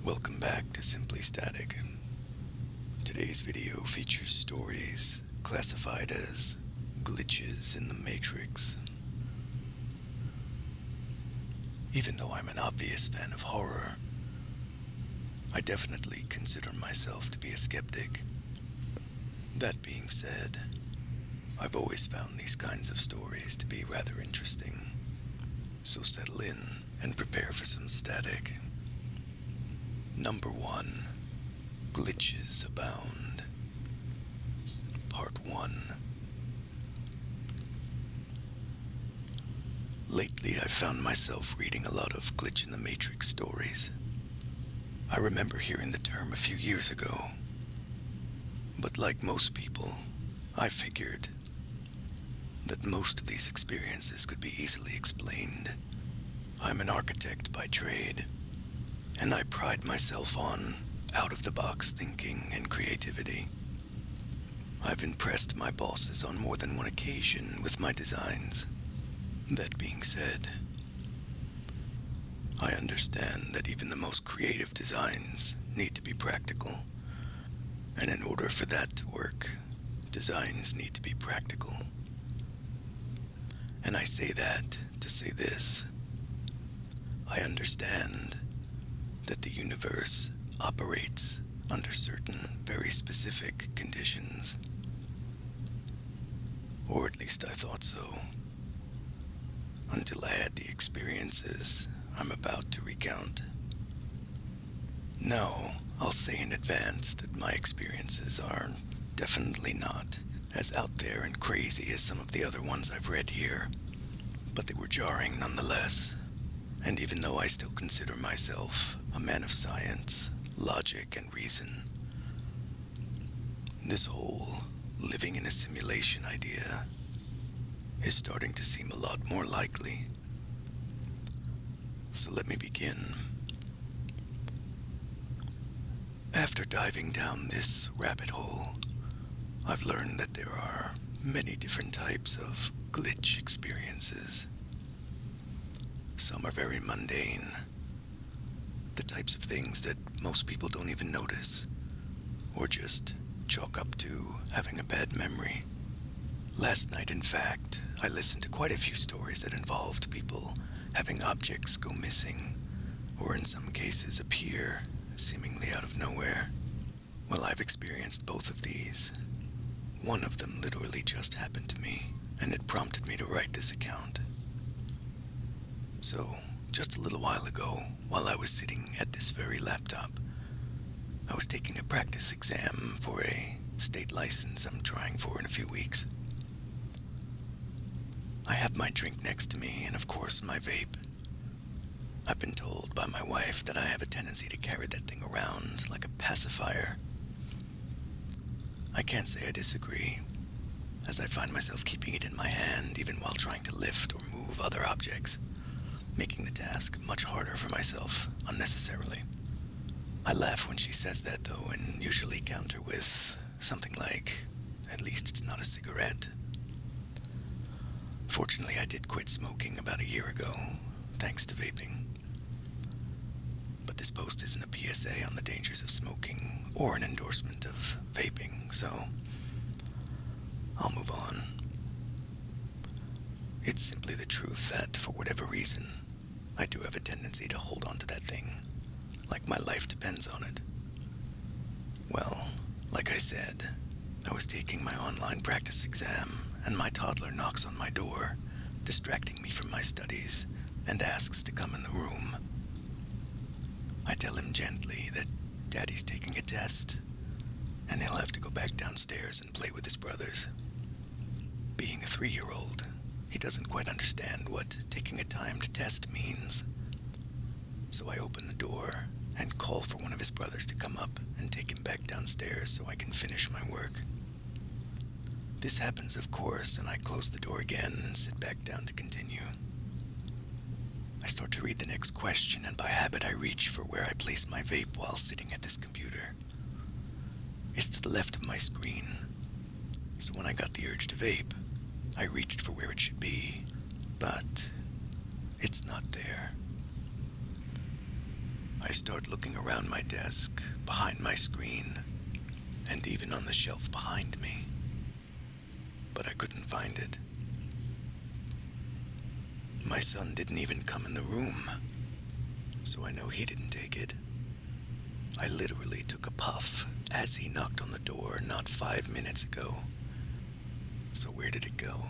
Welcome back to Simply Static. Today's video features stories classified as glitches in the Matrix. Even though I'm an obvious fan of horror, I definitely consider myself to be a skeptic. That being said, I've always found these kinds of stories to be rather interesting. So settle in and prepare for some static. Number 1. Glitches Abound. Part 1. Lately, I've found myself reading a lot of glitch in the Matrix stories. I remember hearing the term a few years ago. But like most people, I figured that most of these experiences could be easily explained. I'm an architect by trade, and I pride myself on out-of-the-box thinking and creativity. I've impressed my bosses on more than one occasion with my designs. That being said, I understand that even the most creative designs need to be practical. And in order for that to work, designs need to be practical. And I say that to say this. I understand that the universe operates under certain very specific conditions. Or at least I thought so. Until I had the experiences I'm about to recount. Now, I'll say in advance that my experiences are definitely not as out there and crazy as some of the other ones I've read here, but they were jarring nonetheless. And even though I still consider myself a man of science, logic, and reason, this whole living in a simulation idea is starting to seem a lot more likely. So let me begin. After diving down this rabbit hole, I've learned that there are many different types of glitch experiences. Some are very mundane, the types of things that most people don't even notice, or just chalk up to having a bad memory. Last night, in fact, I listened to quite a few stories that involved people having objects go missing, or in some cases appear seemingly out of nowhere. Well, I've experienced both of these. One of them literally just happened to me, and it prompted me to write this account. So, just a little while ago, while I was sitting at this very laptop, I was taking a practice exam for a state license I'm trying for in a few weeks. I have my drink next to me, and of course my vape. I've been told by my wife that I have a tendency to carry that thing around like a pacifier. I can't say I disagree, as I find myself keeping it in my hand even while trying to lift or move other objects, making the task much harder for myself unnecessarily. I laugh when she says that, though, and usually counter with something like, "At least it's not a cigarette." Fortunately, I did quit smoking about a year ago, thanks to vaping. But this post isn't a PSA on the dangers of smoking or an endorsement of vaping, so I'll move on. It's simply the truth that, for whatever reason, I do have a tendency to hold on to that thing, like my life depends on it. Well, like I said, I was taking my online practice exam, and my toddler knocks on my door, distracting me from my studies, and asks to come in the room. I tell him gently that Daddy's taking a test, and he'll have to go back downstairs and play with his brothers. Being a 3-year-old, he doesn't quite understand what taking a timed test means. So I open the door and call for one of his brothers to come up and take him back downstairs so I can finish my work. This happens, of course, and I close the door again and sit back down to continue. I start to read the next question, and by habit I reach for where I place my vape while sitting at this computer. It's to the left of my screen, so when I got the urge to vape, I reached for where it should be, but it's not there. I start looking around my desk, behind my screen, and even on the shelf behind me. But I couldn't find it. My son didn't even come in the room, so I know he didn't take it. I literally took a puff as he knocked on the door not 5 minutes ago. So where did it go?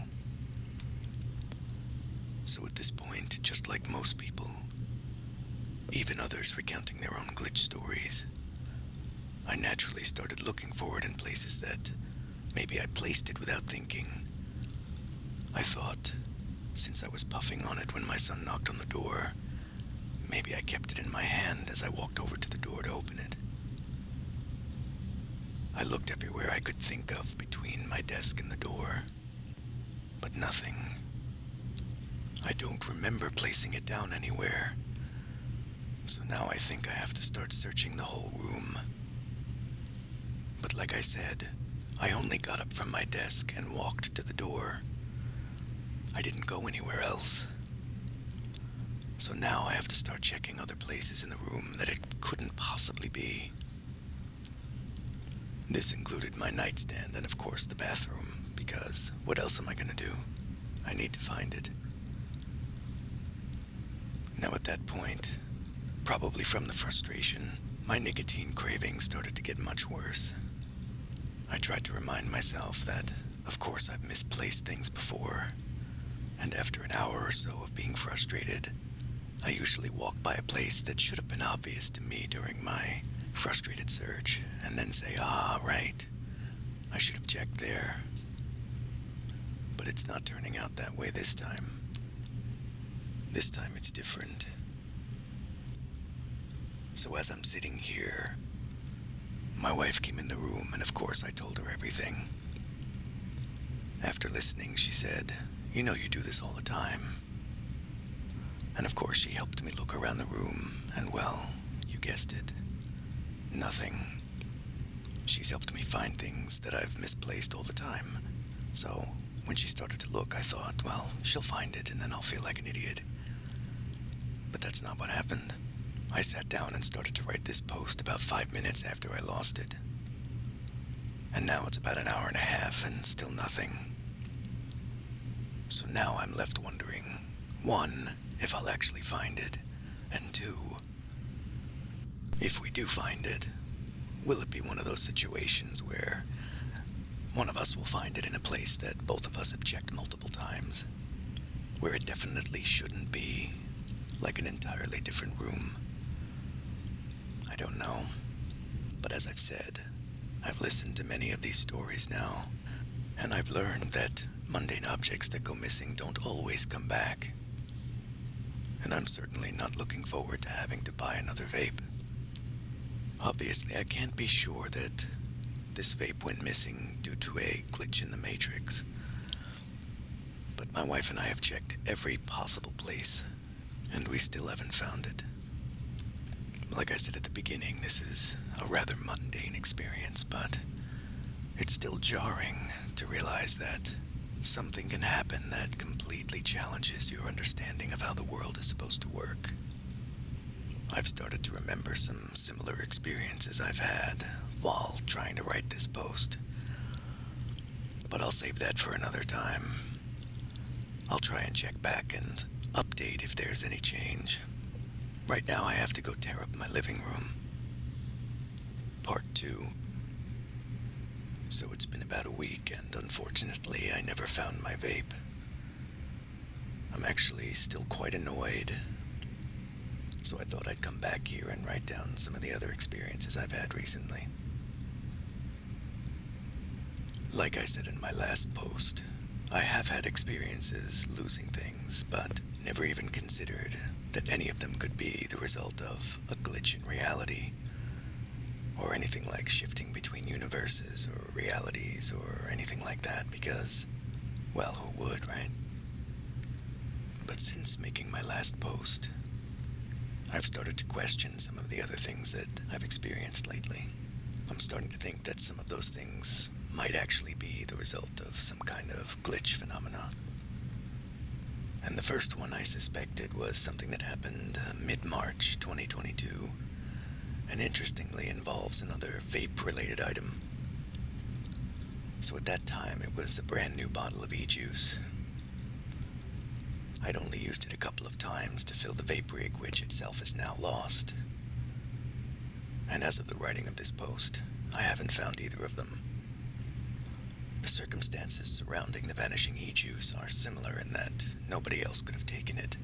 So at this point, just like most people, even others recounting their own glitch stories, I naturally started looking for it in places that maybe I placed it without thinking. I thought, since I was puffing on it when my son knocked on the door, maybe I kept it in my hand as I walked over to the door to open it. I looked everywhere I could think of between my desk and the door, but nothing. I don't remember placing it down anywhere, so now I think I have to start searching the whole room. But like I said, I only got up from my desk and walked to the door. I didn't go anywhere else. So now I have to start checking other places in the room that it couldn't possibly be. This included my nightstand and of course the bathroom, because what else am I gonna do? I need to find it. Now at that point, probably from the frustration, my nicotine cravings started to get much worse. I tried to remind myself that, of course, I've misplaced things before, and after an hour or so of being frustrated, I usually walk by a place that should have been obvious to me during my frustrated search, and then say, right, I should have checked there. But it's not turning out that way this time. This time it's different. So as I'm sitting here, my wife came in the room, and of course I told her everything. After listening, she said, "You know you do this all the time." And of course she helped me look around the room, and well, you guessed it, nothing. She's helped me find things that I've misplaced all the time. So when she started to look, I thought, well, she'll find it and then I'll feel like an idiot. But that's not what happened. I sat down and started to write this post about 5 minutes after I lost it. And now it's about an hour and a half and still nothing. So now I'm left wondering, 1, if I'll actually find it, and 2, if we do find it, will it be one of those situations where one of us will find it in a place that both of us have checked multiple times, where it definitely shouldn't be, like an entirely different room? I don't know, but as I've said, I've listened to many of these stories now, and I've learned that mundane objects that go missing don't always come back. And I'm certainly not looking forward to having to buy another vape. Obviously, I can't be sure that this vape went missing due to a glitch in the Matrix. But my wife and I have checked every possible place, and we still haven't found it. Like I said at the beginning, this is a rather mundane experience, but it's still jarring to realize that something can happen that completely challenges your understanding of how the world is supposed to work. I've started to remember some similar experiences I've had while trying to write this post, but I'll save that for another time. I'll try and check back and update if there's any change. Right now I have to go tear up my living room. Part 2. So it's been about a week, and unfortunately I never found my vape. I'm actually still quite annoyed, so I thought I'd come back here and write down some of the other experiences I've had recently. Like I said in my last post, I have had experiences losing things, but never even considered that any of them could be the result of a glitch in reality, or anything like shifting between universes or realities or anything like that, because, well, who would, right? But since making my last post, I've started to question some of the other things that I've experienced lately. I'm starting to think that some of those things might actually be the result of some kind of glitch phenomena. And the first one I suspected was something that happened mid-March 2022, and interestingly involves another vape-related item. So at that time, it was a brand new bottle of e-juice. I'd only used it a couple of times to fill the vape rig, which itself is now lost. And as of the writing of this post, I haven't found either of them. The circumstances surrounding the vanishing e-juice are similar in that nobody else could have taken it.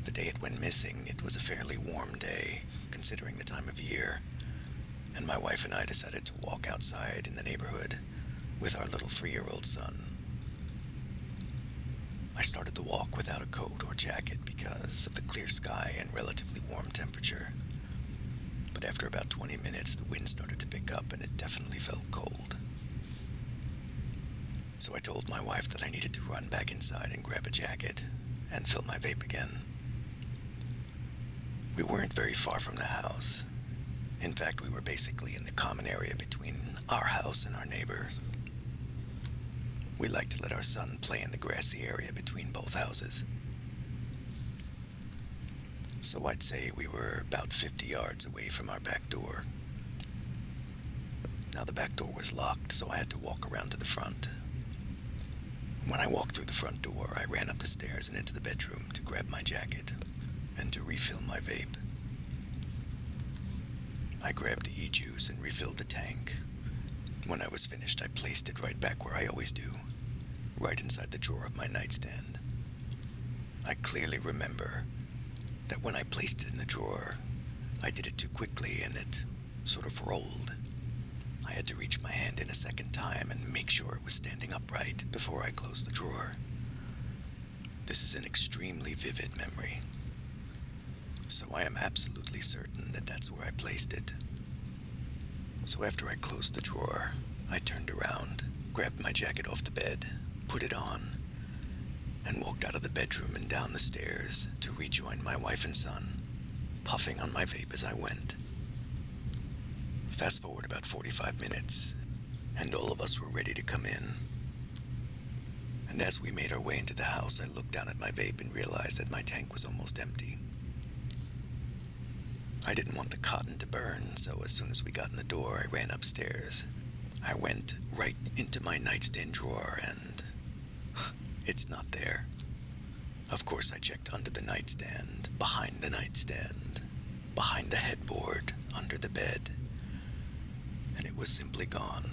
The day it went missing, it was a fairly warm day, considering the time of year, and my wife and I decided to walk outside in the neighborhood with our little 3-year-old son. I started the walk without a coat or jacket because of the clear sky and relatively warm temperature. But after about 20 minutes, the wind started to pick up and it definitely felt cold. So I told my wife that I needed to run back inside and grab a jacket and fill my vape again. We weren't very far from the house. In fact, we were basically in the common area between our house and our neighbors. We like to let our son play in the grassy area between both houses. So I'd say we were about 50 yards away from our back door. Now the back door was locked, so I had to walk around to the front. When I walked through the front door, I ran up the stairs and into the bedroom to grab my jacket and to refill my vape. I grabbed the e-juice and refilled the tank. When I was finished, I placed it right back where I always do, right inside the drawer of my nightstand. I clearly remember that when I placed it in the drawer, I did it too quickly and it sort of rolled. I had to reach my hand in a second time and make sure it was standing upright before I closed the drawer. This is an extremely vivid memory, so I am absolutely certain that that's where I placed it. So after I closed the drawer, I turned around, grabbed my jacket off the bed, put it on, and walked out of the bedroom and down the stairs to rejoin my wife and son, puffing on my vape as I went. Fast forward about 45 minutes, and all of us were ready to come in. And as we made our way into the house, I looked down at my vape and realized that my tank was almost empty. I didn't want the cotton to burn, so as soon as we got in the door, I ran upstairs. I went right into my nightstand drawer and it's not there. Of course, I checked under the nightstand, behind the nightstand, behind the headboard, under the bed, and it was simply gone.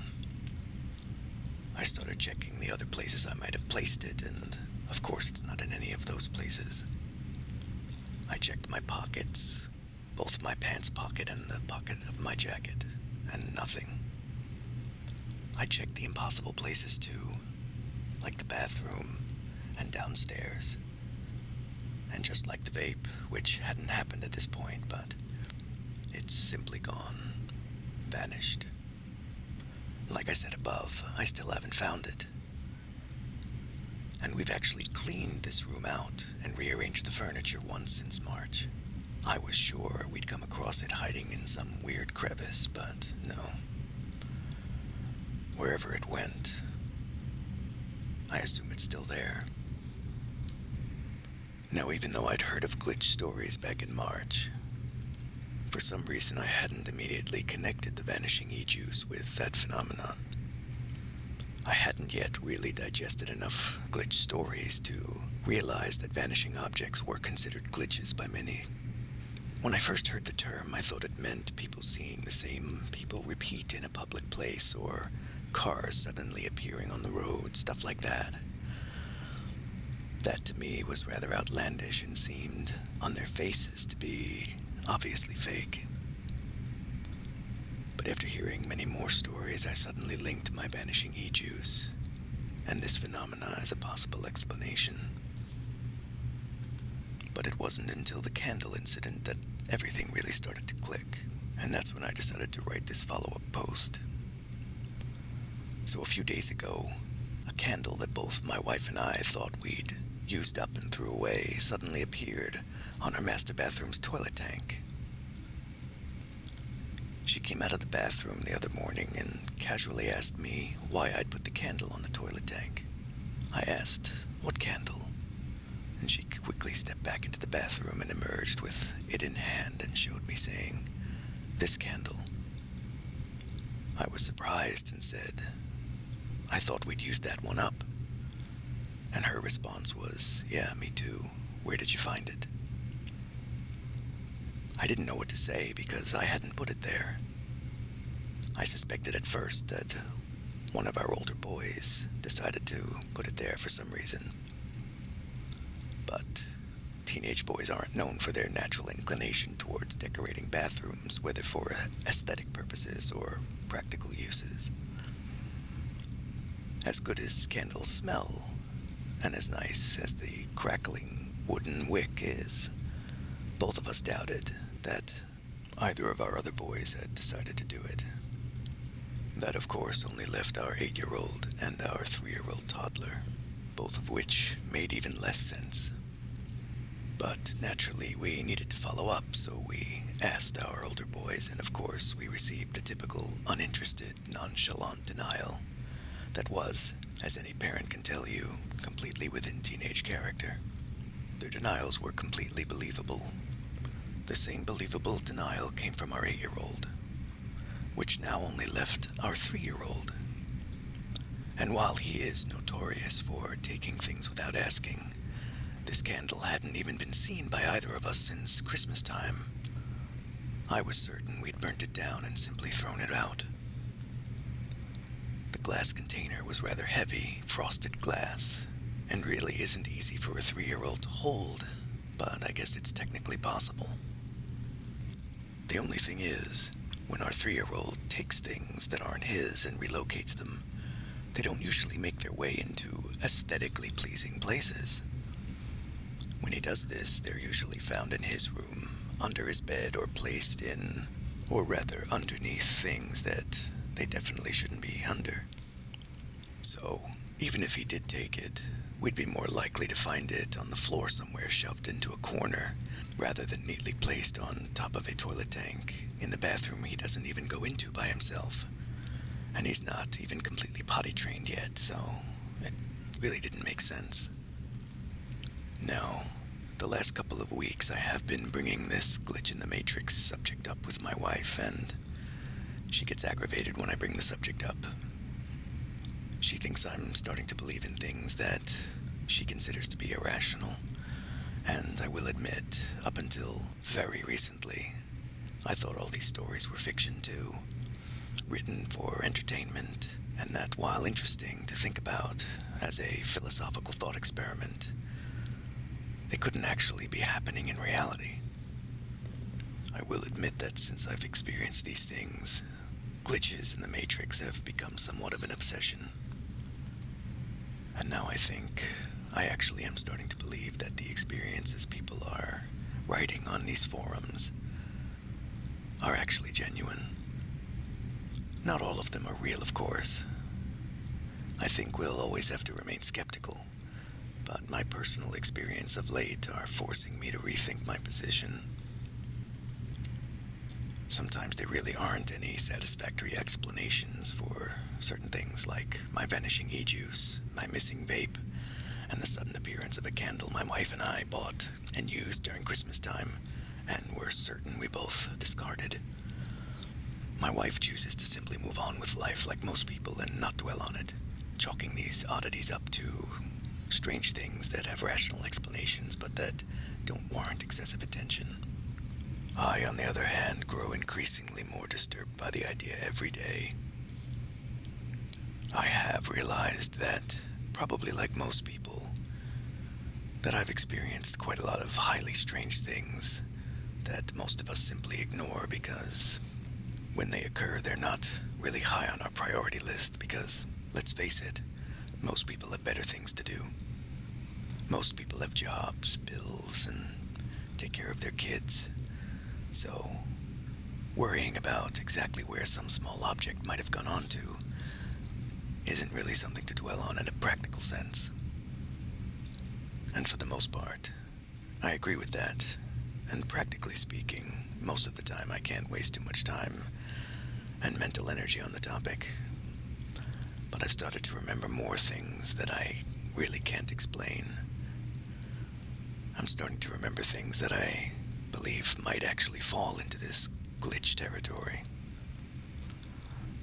I started checking the other places I might have placed it, and of course it's not in any of those places. I checked my pockets, both my pants pocket and the pocket of my jacket, and nothing. I checked the impossible places too, like the bathroom and downstairs. And just like the vape, which hadn't happened at this point, but it's simply gone, vanished. Like I said above, I still haven't found it. And we've actually cleaned this room out and rearranged the furniture once since March. I was sure we'd come across it hiding in some weird crevice, but no. Wherever it went, I assume it's still there. Now, even though I'd heard of glitch stories back in March, for some reason I hadn't immediately connected the vanishing e-juice with that phenomenon. I hadn't yet really digested enough glitch stories to realize that vanishing objects were considered glitches by many. When I first heard the term, I thought it meant people seeing the same people repeat in a public place, or cars suddenly appearing on the road, stuff like that. That to me was rather outlandish and seemed, on their faces, to be obviously fake. But after hearing many more stories, I suddenly linked my vanishing e-juice and this phenomena as a possible explanation. But it wasn't until the candle incident that everything really started to click, and that's when I decided to write this follow-up post. So a few days ago, a candle that both my wife and I thought we'd used up and threw away suddenly appeared on our master bathroom's toilet tank. She came out of the bathroom the other morning and casually asked me why I'd put the candle on the toilet tank. I asked, "What candle?" And she quickly stepped back into the bathroom and emerged with it in hand and showed me, saying, "This candle." I was surprised and said, "I thought we'd used that one up." And her response was, "Yeah, me too. Where did you find it?" I didn't know what to say because I hadn't put it there. I suspected at first that one of our older boys decided to put it there for some reason. But teenage boys aren't known for their natural inclination towards decorating bathrooms, whether for aesthetic purposes or practical uses. As good as candles smell, and as nice as the crackling wooden wick is, both of us doubted that either of our other boys had decided to do it. That, of course, only left our 8-year-old and our 3-year-old toddler, both of which made even less sense. But naturally, we needed to follow up, so we asked our older boys, and of course, we received the typical uninterested, nonchalant denial that was, as any parent can tell you, completely within teenage character. Their denials were completely believable. The same believable denial came from our 8-year-old, which now only left our 3-year-old. And while he is notorious for taking things without asking, this candle hadn't even been seen by either of us since Christmas time. I was certain we'd burnt it down and simply thrown it out. The glass container was rather heavy, frosted glass, and really isn't easy for a 3-year-old to hold, but I guess it's technically possible. The only thing is, when our 3-year-old takes things that aren't his and relocates them, they don't usually make their way into aesthetically pleasing places. When he does this, they're usually found in his room, under his bed, or placed in, or rather underneath things that they definitely shouldn't be under. So, even if he did take it, we'd be more likely to find it on the floor somewhere shoved into a corner, rather than neatly placed on top of a toilet tank in the bathroom he doesn't even go into by himself. And he's not even completely potty trained yet, so it really didn't make sense. Now, the last couple of weeks I have been bringing this glitch in the Matrix subject up with my wife, and she gets aggravated when I bring the subject up. She thinks I'm starting to believe in things that she considers to be irrational, and I will admit, up until very recently, I thought all these stories were fiction too, written for entertainment, and that while interesting to think about as a philosophical thought experiment, they couldn't actually be happening in reality. I will admit that since I've experienced these things, glitches in the Matrix have become somewhat of an obsession. And now I think I actually am starting to believe that the experiences people are writing on these forums are actually genuine. Not all of them are real, of course. I think we'll always have to remain skeptical, but my personal experience of late are forcing me to rethink my position. Sometimes there really aren't any satisfactory explanations for certain things like my vanishing e-juice, my missing vape, and the sudden appearance of a candle my wife and I bought and used during Christmas time, and we're certain we both discarded. My wife chooses to simply move on with life like most people and not dwell on it, chalking these oddities up to strange things that have rational explanations but that don't warrant excessive attention. I, on the other hand, grow increasingly more disturbed by the idea every day. I have realized that, probably like most people, that I've experienced quite a lot of highly strange things that most of us simply ignore because when they occur, they're not really high on our priority list because, let's face it, most people have better things to do. Most people have jobs, bills, and take care of their kids. So, worrying about exactly where some small object might have gone on to isn't really something to dwell on in a practical sense. And for the most part, I agree with that. And practically speaking, most of the time I can't waste too much time and mental energy on the topic. But I've started to remember more things that I really can't explain. I'm starting to remember things that I believe might actually fall into this glitch territory.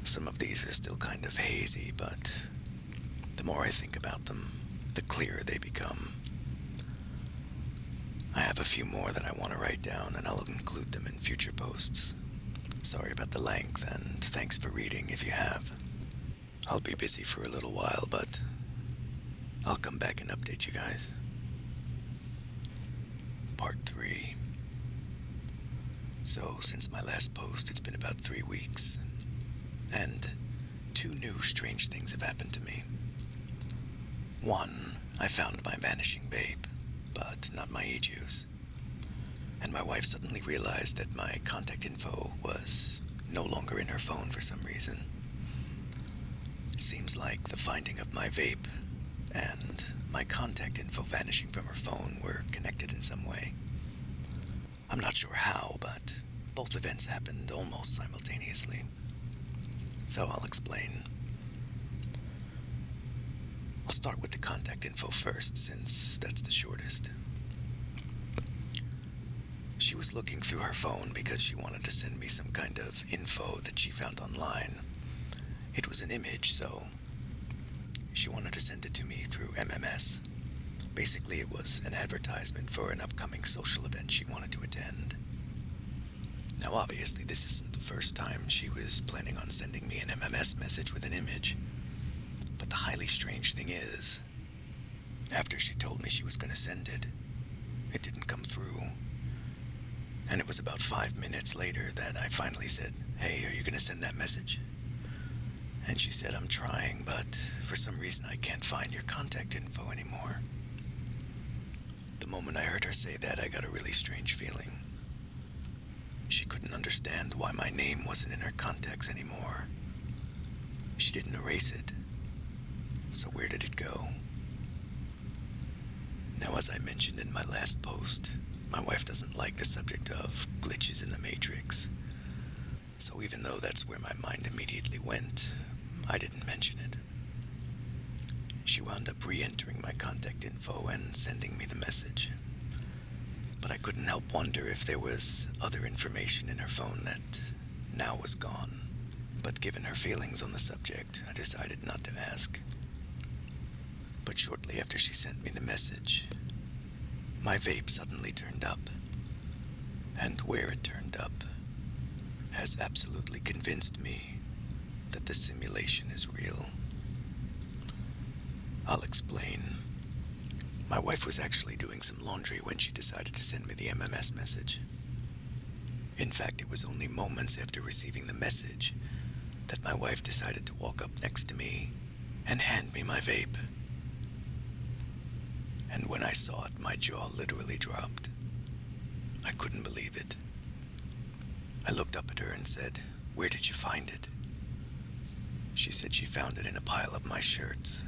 Some of these are still kind of hazy, but the more I think about them, the clearer they become. I have a few more that I want to write down, and I'll include them in future posts. Sorry about the length, and thanks for reading if you have. I'll be busy for a little while, but I'll come back and update you guys. Part 3. So, since my last post, it's been about 3 weeks, and 2 new strange things have happened to me. 1, I found my vanishing vape, but not my e-juice. And my wife suddenly realized that my contact info was no longer in her phone for some reason. It seems like the finding of my vape and my contact info vanishing from her phone were connected in some way. I'm not sure how, but both events happened almost simultaneously. So I'll explain. I'll start with the contact info first, since that's the shortest. She was looking through her phone because she wanted to send me some kind of info that she found online. It was an image, so she wanted to send it to me through MMS. Basically, it was an advertisement for an upcoming social event she wanted to attend. Now, obviously, this isn't the first time she was planning on sending me an MMS message with an image. But the highly strange thing is, after she told me she was going to send it, it didn't come through. And it was about 5 minutes later that I finally said, "Hey, are you going to send that message?" And she said, "I'm trying, but for some reason I can't find your contact info anymore." The moment I heard her say that, I got a really strange feeling. She couldn't understand why my name wasn't in her contacts anymore. She didn't erase it. So where did it go? Now, as I mentioned in my last post, my wife doesn't like the subject of glitches in the Matrix. So even though that's where my mind immediately went, I didn't mention it. She wound up re-entering my contact info and sending me the message. But I couldn't help wonder if there was other information in her phone that now was gone. But given her feelings on the subject, I decided not to ask. But shortly after she sent me the message, my vape suddenly turned up. And where it turned up has absolutely convinced me that the simulation is real. I'll explain. My wife was actually doing some laundry when she decided to send me the MMS message. In fact, it was only moments after receiving the message that my wife decided to walk up next to me and hand me my vape. And when I saw it, my jaw literally dropped. I couldn't believe it. I looked up at her and said, "Where did you find it?" She said she found it in a pile of my shirts.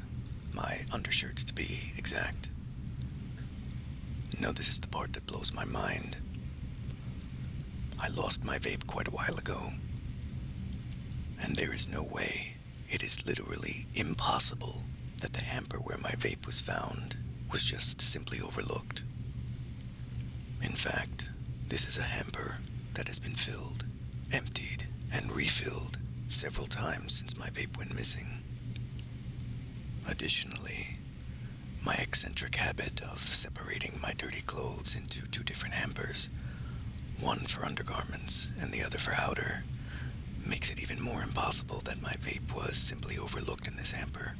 My undershirts, to be exact. No, this is the part that blows my mind. I lost my vape quite a while ago. And there is no way, it is literally impossible, that the hamper where my vape was found was just simply overlooked. In fact, this is a hamper that has been filled, emptied, and refilled several times since my vape went missing. Additionally, my eccentric habit of separating my dirty clothes into 2 different hampers, one for undergarments and the other for outer, makes it even more impossible that my vape was simply overlooked in this hamper.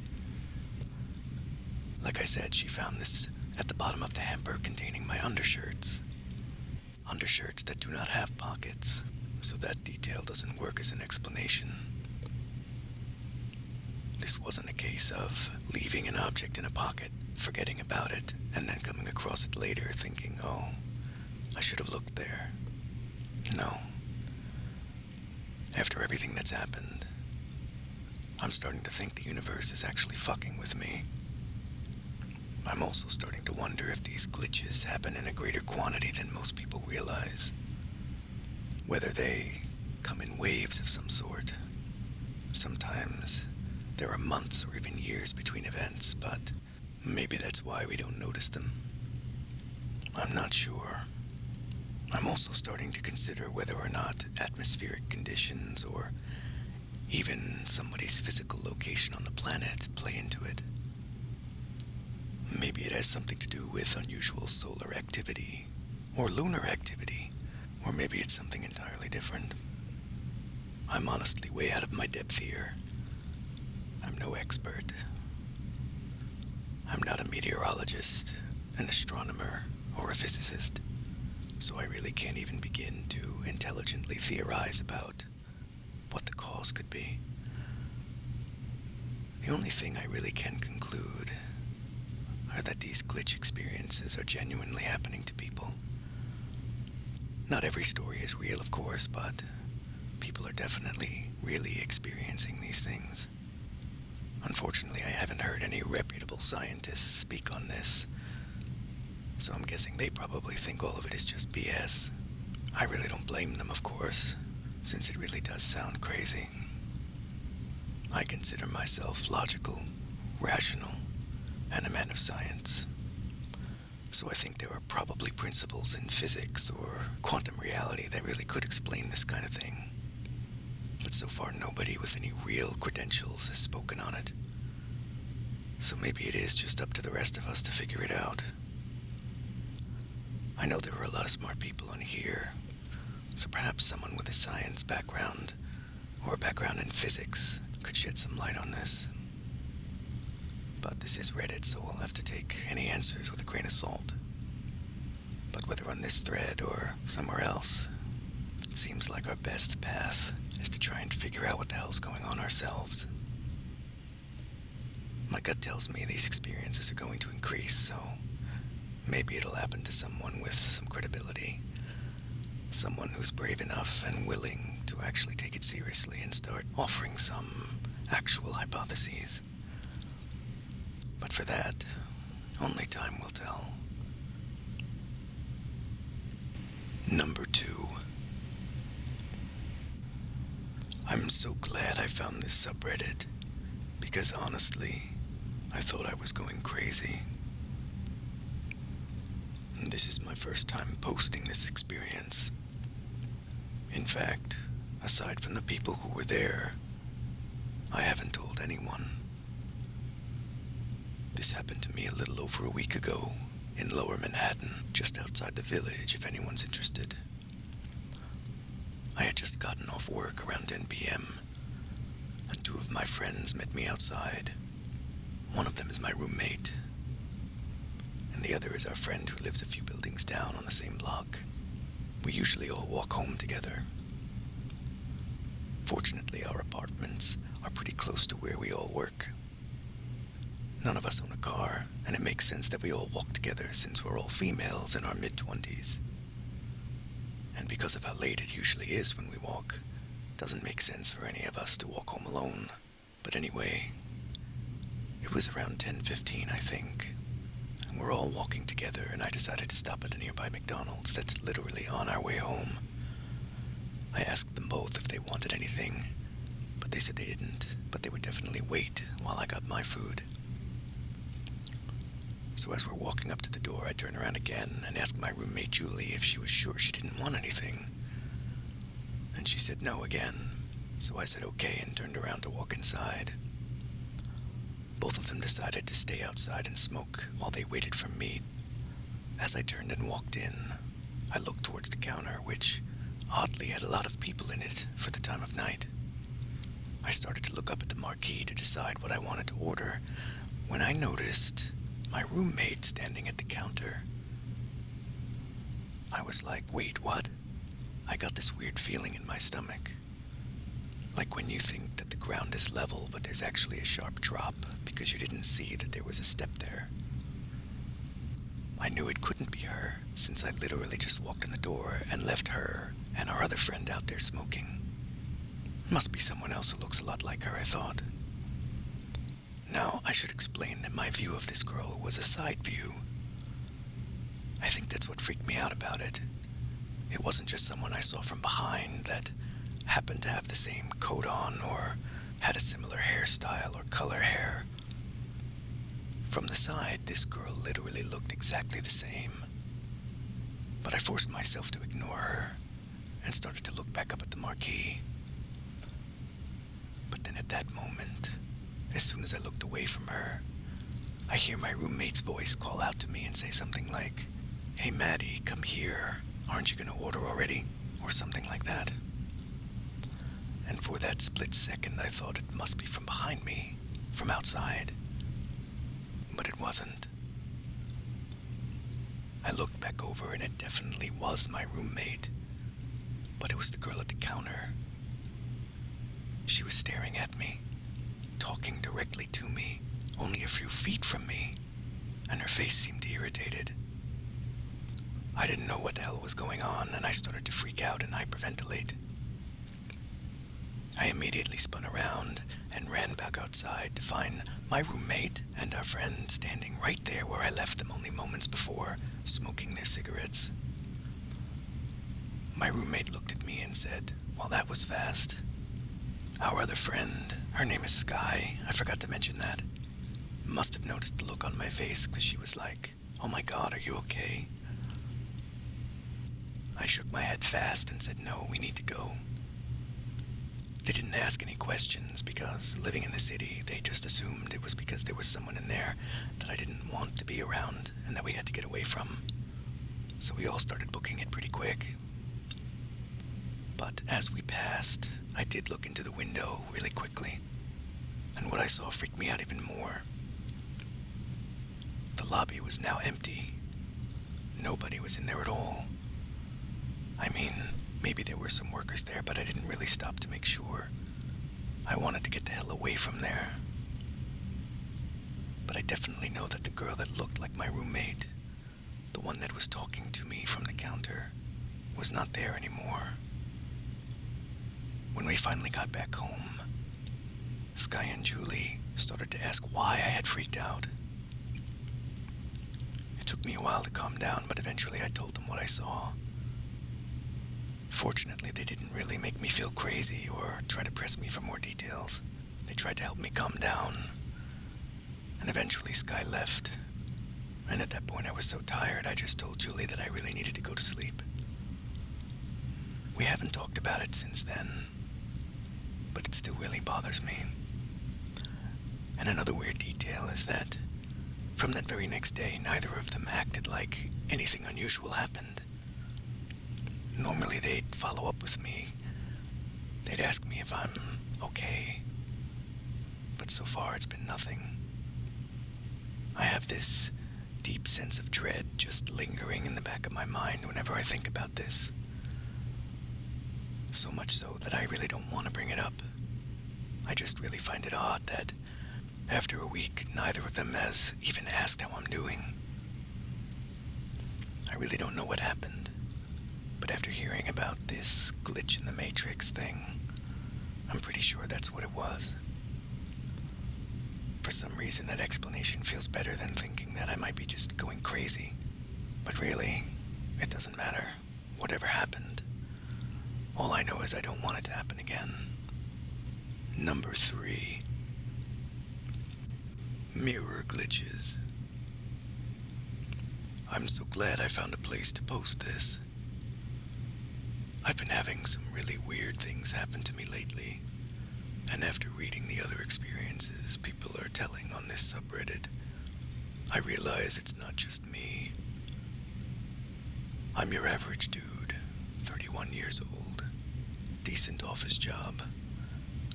Like I said, she found this at the bottom of the hamper containing my undershirts. Undershirts that do not have pockets, so that detail doesn't work as an explanation. This wasn't a case of leaving an object in a pocket, forgetting about it, and then coming across it later thinking, "Oh, I should have looked there." No. After everything that's happened, I'm starting to think the universe is actually fucking with me. I'm also starting to wonder if these glitches happen in a greater quantity than most people realize. Whether they come in waves of some sort. Sometimes there are months or even years between events, but Maybe that's why we don't notice them. I'm not sure. I'm also starting to consider whether or not atmospheric conditions or even somebody's physical location on the planet play into it. Maybe it has something to do with unusual solar activity or lunar activity, or maybe it's something entirely different. I'm honestly way out of my depth here. I'm no expert. I'm not a meteorologist, an astronomer, or a physicist, so I really can't even begin to intelligently theorize about what the cause could be. The only thing I really can conclude are that these glitch experiences are genuinely happening to people. Not every story is real, of course, but people are definitely really experiencing these things. Unfortunately, I haven't heard any reputable scientists speak on this, so I'm guessing they probably think all of it is just BS. I really don't blame them, of course, since it really does sound crazy. I consider myself logical, rational, and a man of science. So I think there are probably principles in physics or quantum reality that really could explain this kind of thing. But so far nobody with any real credentials has spoken on it. So maybe it is just up to the rest of us to figure it out. I know there are a lot of smart people on here, so perhaps someone with a science background or a background in physics could shed some light on this. But this is Reddit, so we'll have to take any answers with a grain of salt. But whether on this thread or somewhere else, it seems like our best path is to try and figure out what the hell's going on ourselves. My gut tells me these experiences are going to increase, so maybe it'll happen to someone with some credibility. Someone who's brave enough and willing to actually take it seriously and start offering some actual hypotheses. But for that, only time will tell. Number 2. I'm so glad I found this subreddit, because honestly, I thought I was going crazy. This is my first time posting this experience. In fact, aside from the people who were there, I haven't told anyone. This happened to me a little over a week ago in Lower Manhattan, just outside the Village, if anyone's interested. I had just gotten off work around 10 p.m., and 2 of my friends met me outside. One of them is my roommate, and the other is our friend who lives a few buildings down on the same block. We usually all walk home together. Fortunately, our apartments are pretty close to where we all work. None of us own a car, and it makes sense that we all walk together since we're all females in our mid-20s. And because of how late it usually is when we walk, it doesn't make sense for any of us to walk home alone. But anyway, it was around 10:15, I think, and we're all walking together, and I decided to stop at a nearby McDonald's that's literally on our way home. I asked them both if they wanted anything, but they said they didn't, but they would definitely wait while I got my food. So as we're walking up to the door, I turn around again and ask my roommate Julie if she was sure she didn't want anything. And she said no again, so I said okay and turned around to walk inside. Both of them decided to stay outside and smoke while they waited for me. As I turned and walked in, I looked towards the counter, which oddly had a lot of people in it for the time of night. I started to look up at the marquee to decide what I wanted to order when I noticed my roommate standing at the counter. I was like, wait, what? I got this weird feeling in my stomach. Like when you think that the ground is level, but there's actually a sharp drop because you didn't see that there was a step there. I knew it couldn't be her, since I literally just walked in the door and left her and our other friend out there smoking. Must be someone else who looks a lot like her, I thought. Now, I should explain that my view of this girl was a side view. I think that's what freaked me out about it. It wasn't just someone I saw from behind that happened to have the same coat on or had a similar hairstyle or color hair. From the side, this girl literally looked exactly the same. But I forced myself to ignore her and started to look back up at the marquee. But then at that moment, as soon as I looked away from her, I hear my roommate's voice call out to me and say something like, "Hey Maddie, come here. Aren't you gonna order already?" Or something like that. And for that split second, I thought it must be from behind me, from outside. But it wasn't. I looked back over and it definitely was my roommate, but it was the girl at the counter. She was staring at me, talking directly to me, only a few feet from me, and her face seemed irritated. I didn't know what the hell was going on, and I started to freak out and hyperventilate. I immediately spun around and ran back outside to find my roommate and our friend standing right there where I left them only moments before, smoking their cigarettes. My roommate looked at me and said, "Well, that was fast." Our other friend, her name is Sky, I forgot to mention that, must have noticed the look on my face because she was like, "Oh my God, are you okay?" I shook my head fast and said, "No, we need to go." They didn't ask any questions because living in the city, they just assumed it was because there was someone in there that I didn't want to be around and that we had to get away from. So we all started booking it pretty quick. But as we passed, I did look into the window really quickly, and what I saw freaked me out even more. The lobby was now empty. Nobody was in there at all. I mean, maybe there were some workers there, but I didn't really stop to make sure. I wanted to get the hell away from there. But I definitely know that the girl that looked like my roommate, the one that was talking to me from the counter, was not there anymore. When we finally got back home, Sky and Julie started to ask why I had freaked out. It took me a while to calm down, but eventually I told them what I saw. Fortunately, they didn't really make me feel crazy or try to press me for more details. They tried to help me calm down. And eventually Sky left. And at that point I was so tired, I just told Julie that I really needed to go to sleep. We haven't talked about it since then, but it still really bothers me. And another weird detail is that from that very next day, neither of them acted like anything unusual happened. Normally they'd follow up with me. They'd ask me if I'm okay. But so far it's been nothing. I have this deep sense of dread just lingering in the back of my mind whenever I think about this. So much so that I really don't want to bring it up. I just really find it odd that after a week, neither of them has even asked how I'm doing. I really don't know what happened. But after hearing about this glitch in the Matrix thing, I'm pretty sure that's what it was. For some reason, that explanation feels better than thinking that I might be just going crazy. But really, it doesn't matter. Whatever happened. All I know is I don't want it to happen again. Number 3. Mirror glitches. I'm so glad I found a place to post this. I've been having some really weird things happen to me lately, and after reading the other experiences people are telling on this subreddit, I realize it's not just me. I'm your average dude, 31 years old, decent office job,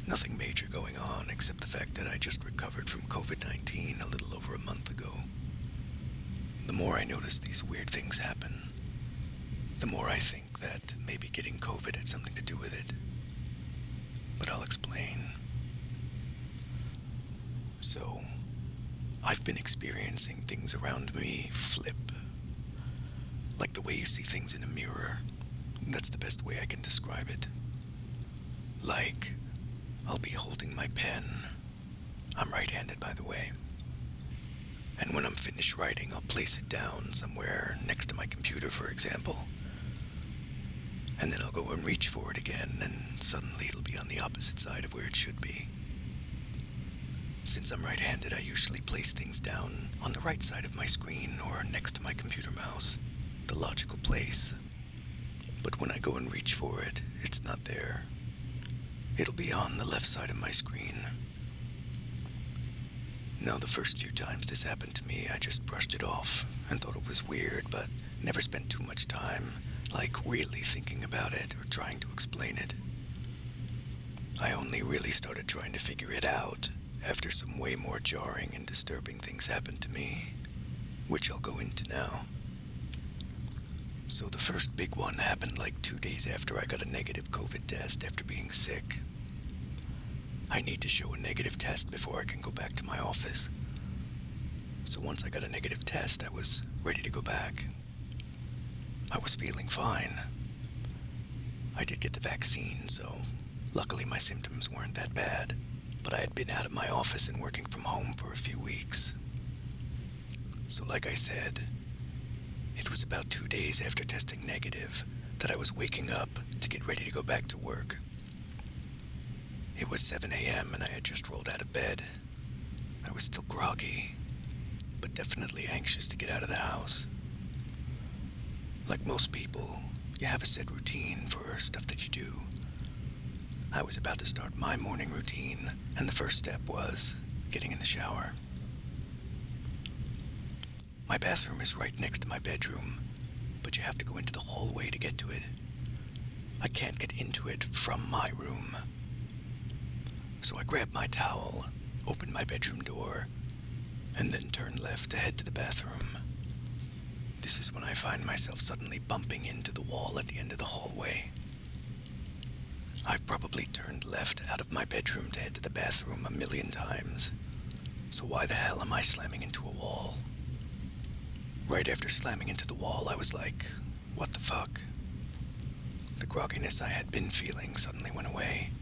nothing major going on except the fact that I just recovered from COVID-19 a little over a month ago. The more I notice these weird things happen, the more I think that maybe getting COVID had something to do with it. But I'll explain. So, I've been experiencing things around me flip. Like the way you see things in a mirror. That's the best way I can describe it. Like, I'll be holding my pen. I'm right-handed, by the way. And when I'm finished writing, I'll place it down somewhere next to my computer, for example. And then I'll go and reach for it again, and suddenly it'll be on the opposite side of where it should be. Since I'm right-handed, I usually place things down on the right side of my screen or next to my computer mouse, the logical place. But when I go and reach for it, it's not there. It'll be on the left side of my screen. Now, the first few times this happened to me, I just brushed it off and thought it was weird, but never spent too much time, like really thinking about it or trying to explain it. I only really started trying to figure it out after some way more jarring and disturbing things happened to me, which I'll go into now. So the first big one happened like 2 days after I got a negative COVID test after being sick. I need to show a negative test before I can go back to my office. So once I got a negative test, I was ready to go back. I was feeling fine. I did get the vaccine, so luckily my symptoms weren't that bad, but I had been out of my office and working from home for a few weeks. So like I said, it was about 2 days after testing negative that I was waking up to get ready to go back to work. It was 7 a.m. and I had just rolled out of bed. I was still groggy, but definitely anxious to get out of the house. Like most people, you have a set routine for stuff that you do. I was about to start my morning routine, and the first step was getting in the shower. My bathroom is right next to my bedroom, but you have to go into the hallway to get to it. I can't get into it from my room. So I grabbed my towel, opened my bedroom door, and then turned left to head to the bathroom. This is when I find myself suddenly bumping into the wall at the end of the hallway. I've probably turned left out of my bedroom to head to the bathroom 1,000,000 times, so why the hell am I slamming into a wall? Right after slamming into the wall, I was like, what the fuck? The grogginess I had been feeling suddenly went away.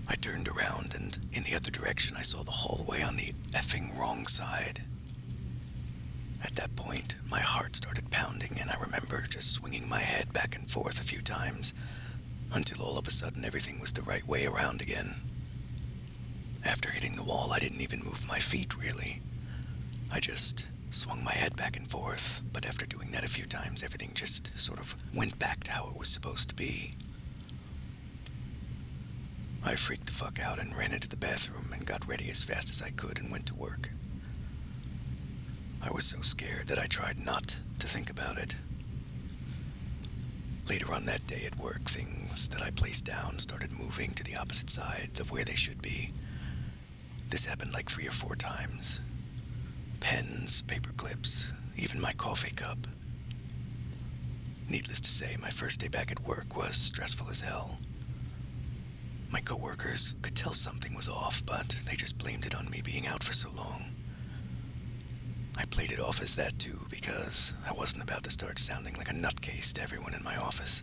I turned around, and in the other direction I saw the hallway on the effing wrong side. At that point, my heart started pounding, and I remember just swinging my head back and forth a few times, until all of a sudden everything was the right way around again. After hitting the wall, I didn't even move my feet, really. I just swung my head back and forth, but after doing that a few times, everything just sort of went back to how it was supposed to be. I freaked the fuck out and ran into the bathroom and got ready as fast as I could and went to work. I was so scared that I tried not to think about it. Later on that day at work, things that I placed down started moving to the opposite sides of where they should be. This happened like 3 or 4 times. Pens, paper clips, even my coffee cup. Needless to say, my first day back at work was stressful as hell. My coworkers could tell something was off, but they just blamed it on me being out for so long. I played it off as that too, because I wasn't about to start sounding like a nutcase to everyone in my office.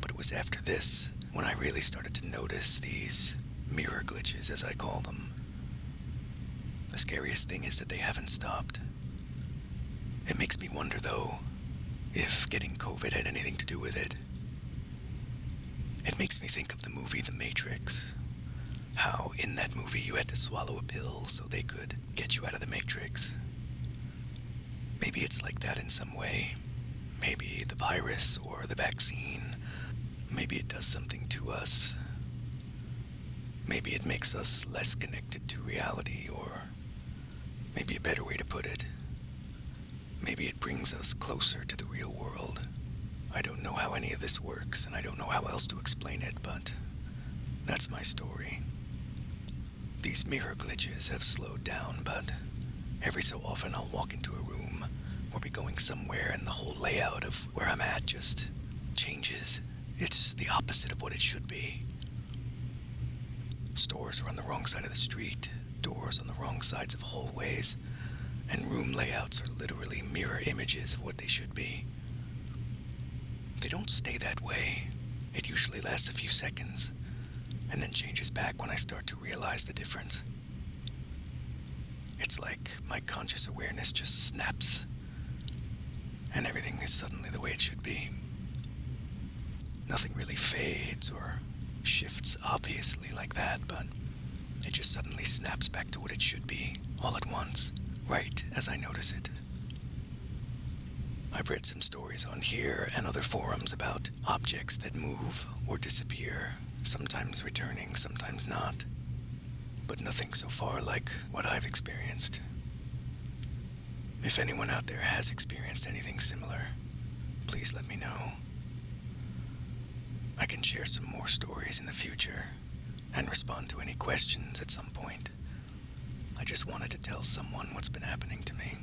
But it was after this when I really started to notice these mirror glitches, as I call them. The scariest thing is that they haven't stopped. It makes me wonder, though, if getting COVID had anything to do with it. It makes me think of the movie The Matrix. How in that movie you had to swallow a pill so they could get you out of the Matrix. Maybe it's like that in some way. Maybe the virus or the vaccine. Maybe it does something to us. Maybe it makes us less connected to reality, or maybe a better way to put it, maybe it brings us closer to the real world. I don't know how any of this works, and I don't know how else to explain it, but that's my story. These mirror glitches have slowed down, but every so often I'll walk into a room or be going somewhere and the whole layout of where I'm at just changes. It's the opposite of what it should be. Stores are on the wrong side of the street, doors on the wrong sides of hallways, and room layouts are literally mirror images of what they should be. They don't stay that way. It usually lasts a few seconds, and then changes back when I start to realize the difference. It's like my conscious awareness just snaps, and everything is suddenly the way it should be. Nothing really fades or shifts obviously like that, but It just suddenly snaps back to what it should be, all at once, right as I notice it. I've read some stories on here and other forums about objects that move or disappear, sometimes returning, sometimes not, but nothing so far like what I've experienced. If anyone out there has experienced anything similar, please let me know. I can share some more stories in the future and respond to any questions at some point. I just wanted to tell someone what's been happening to me.